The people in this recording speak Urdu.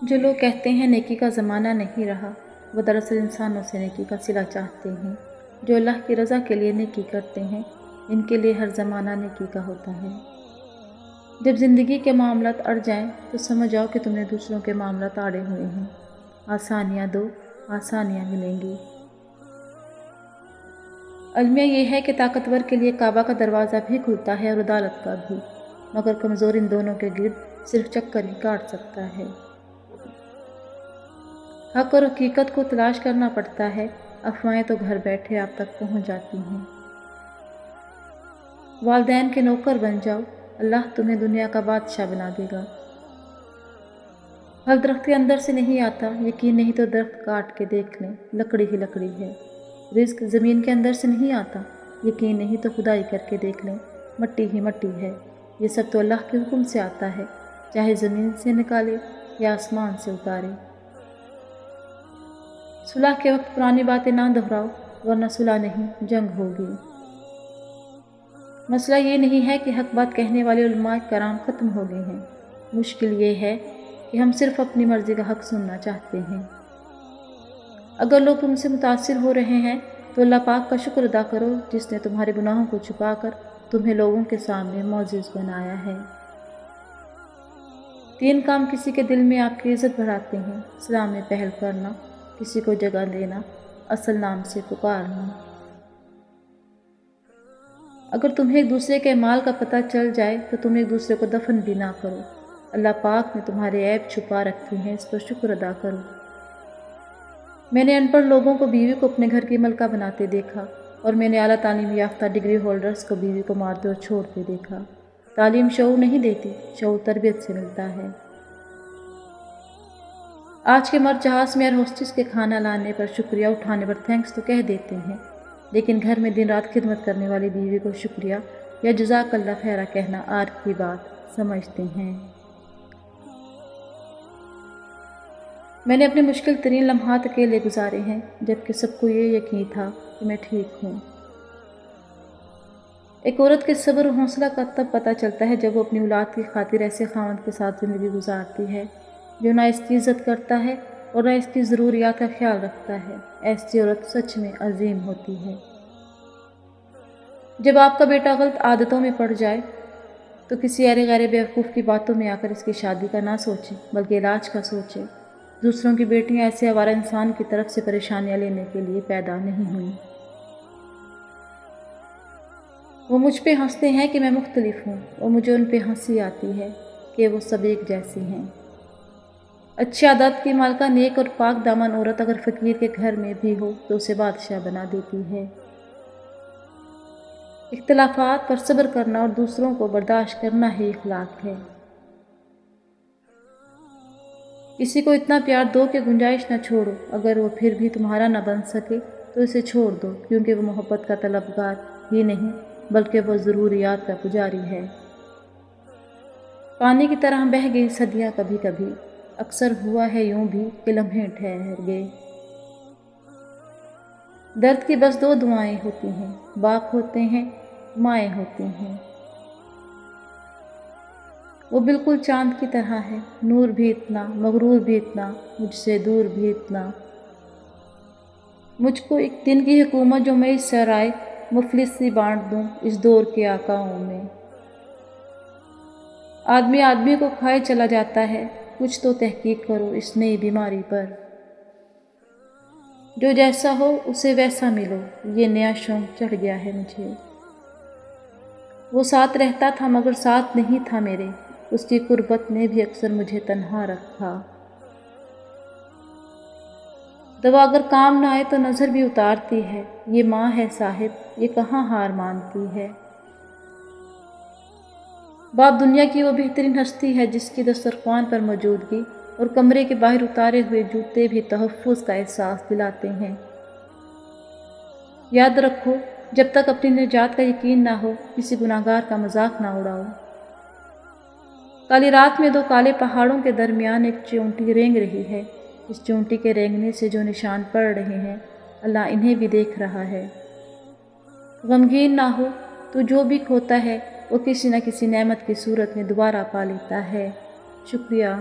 جو لوگ کہتے ہیں نیکی کا زمانہ نہیں رہا، وہ دراصل انسانوں سے نیکی کا صلہ چاہتے ہیں۔ جو اللہ کی رضا کے لیے نیکی کرتے ہیں، ان کے لیے ہر زمانہ نیکی کا ہوتا ہے۔ جب زندگی کے معاملات اڑ جائیں تو سمجھ جاؤ کہ تم نے دوسروں کے معاملات آڑے ہوئے ہیں۔ آسانیاں دو، آسانیاں ملیں گی۔ المیہ یہ ہے کہ طاقتور کے لیے کعبہ کا دروازہ بھی کھلتا ہے اور عدالت کا بھی، مگر کمزور ان دونوں کے گرد صرف چکر ہی کاٹ سکتا ہے۔ حق اور حقیقت کو تلاش کرنا پڑتا ہے، افواہیں تو گھر بیٹھے آپ تک پہنچ جاتی ہیں۔ والدین کے نوکر بن جاؤ، اللہ تمہیں دنیا کا بادشاہ بنا دے گا۔ پھل درخت کے اندر سے نہیں آتا، یقین نہیں تو درخت کاٹ کے دیکھ لیں، لکڑی ہی لکڑی ہے۔ رزق زمین کے اندر سے نہیں آتا، یقین نہیں تو کھدائی کر کے دیکھ لیں، مٹی ہی مٹی ہے۔ یہ سب تو اللہ کے حکم سے آتا ہے، چاہے زمین سے نکالے یا آسمان سے اتارے۔ صلح کے وقت پرانی باتیں نہ دہراؤ، ورنہ صلح نہیں، جنگ ہوگی۔ مسئلہ یہ نہیں ہے کہ حق بات کہنے والے علماء کرام ختم ہو گئے ہیں، مشکل یہ ہے کہ ہم صرف اپنی مرضی کا حق سننا چاہتے ہیں۔ اگر لوگ تم سے متاثر ہو رہے ہیں تو اللہ پاک کا شکر ادا کرو، جس نے تمہارے گناہوں کو چھپا کر تمہیں لوگوں کے سامنے معزز بنایا ہے۔ 3 کام کسی کے دل میں آپ کی عزت بڑھاتے ہیں: اسلام میں پہل کرنا، کسی کو جگہ دینا، اصل نام سے پکارنا۔ اگر تمہیں ایک دوسرے کے اعمال کا پتہ چل جائے تو تم ایک دوسرے کو دفن بھی نہ کرو۔ اللہ پاک نے تمہارے عیب چھپا رکھے ہیں، اس پر شکر ادا کرو۔ میں نے ان پڑھ لوگوں کو بیوی کو اپنے گھر کی ملکہ بناتے دیکھا، اور میں نے اعلیٰ تعلیم یافتہ ڈگری ہولڈرز کو بیوی کو مارتے اور چھوڑتے دیکھا۔ تعلیم شعور نہیں دیتی، شعور تربیت سے ملتا ہے۔ آج کے مرد جہاز میں ایئر ہوسٹس کے کھانا لانے پر، شکریہ اٹھانے پر تھینکس تو کہہ دیتے ہیں، لیکن گھر میں دن رات خدمت کرنے والی بیوی کو شکریہ یا جزاک اللہ خیرہ کہنا آر کی بات سمجھتے ہیں۔ میں نے اپنے مشکل ترین لمحات اکیلے گزارے ہیں، جبکہ سب کو یہ یقین تھا کہ میں ٹھیک ہوں۔ ایک عورت کے صبر و حوصلہ کا تب پتہ چلتا ہے جب وہ اپنی اولاد کی خاطر ایسے خاوند کے ساتھ زندگی گزارتی ہے جو نہ اس کی عزت کرتا ہے اور نہ اس کی ضروریات کا خیال رکھتا ہے۔ ایسی عورت سچ میں عظیم ہوتی ہے۔ جب آپ کا بیٹا غلط عادتوں میں پڑ جائے تو کسی ایرے غیر بیوقوف کی باتوں میں آ کر اس کی شادی کا نہ سوچیں، بلکہ علاج کا سوچیں۔ دوسروں کی بیٹیاں ایسے آوارہ انسان کی طرف سے پریشانیاں لینے کے لیے پیدا نہیں ہوئیں۔ وہ مجھ پہ ہنستے ہیں کہ میں مختلف ہوں، اور مجھے ان پہ ہنسی آتی ہے کہ وہ سب ایک جیسی ہیں۔ اچھی عادات کی مالکہ نیک اور پاک دامن عورت اگر فقیر کے گھر میں بھی ہو تو اسے بادشاہ بنا دیتی ہے۔ اختلافات پر صبر کرنا اور دوسروں کو برداشت کرنا ہی اخلاق ہے۔ کسی کو اتنا پیار دو کہ گنجائش نہ چھوڑو، اگر وہ پھر بھی تمہارا نہ بن سکے تو اسے چھوڑ دو، کیونکہ وہ محبت کا طلبگار ہی نہیں بلکہ وہ ضروریات کا پجاری ہے۔ پانی کی طرح بہہ گئی صدیاں کبھی کبھی، اکثر ہوا ہے یوں بھی کہ لمحے ٹھہر گئے۔ درد کی بس 2 دعائیں ہوتی ہیں، باپ ہوتے ہیں، مائیں ہوتی ہیں۔ وہ بالکل چاند کی طرح ہے، نور بھی اتنا، مغرور بھی اتنا، مجھ سے دور بھی اتنا۔ مجھ کو ایک دن کی حکومت جو میں اس سرائے مفلس سی بانٹ دوں اس دور کے آقاؤں میں۔ آدمی آدمی کو کھائے چلا جاتا ہے، کچھ تو تحقیق کرو اس نئی بیماری پر۔ جو جیسا ہو اسے ویسا ملو، یہ نیا شوق چڑھ گیا ہے مجھے۔ وہ ساتھ رہتا تھا مگر ساتھ نہیں تھا میرے، اس کی قربت نے بھی اکثر مجھے تنہا رکھا۔ دوا اگر کام نہ آئے تو نظر بھی اتارتی ہے، یہ ماں ہے صاحب، یہ کہاں ہار مانتی ہے۔ باپ دنیا کی وہ بہترین ہستی ہے جس کی دسترخوان پر موجودگی اور کمرے کے باہر اتارے ہوئے جوتے بھی تحفظ کا احساس دلاتے ہیں۔ یاد رکھو، جب تک اپنی نجات کا یقین نہ ہو کسی گناہگار کا مذاق نہ اڑاؤ۔ کالی رات میں 2 کالے پہاڑوں کے درمیان ایک چیونٹی رینگ رہی ہے، اس چیونٹی کے رینگنے سے جو نشان پڑ رہے ہیں اللہ انہیں بھی دیکھ رہا ہے۔ غمگین نہ ہو، تو جو بھی کھوتا ہے وہ کسی نہ کسی نعمت کی صورت میں دوبارہ پا لیتا ہے۔ شکریہ۔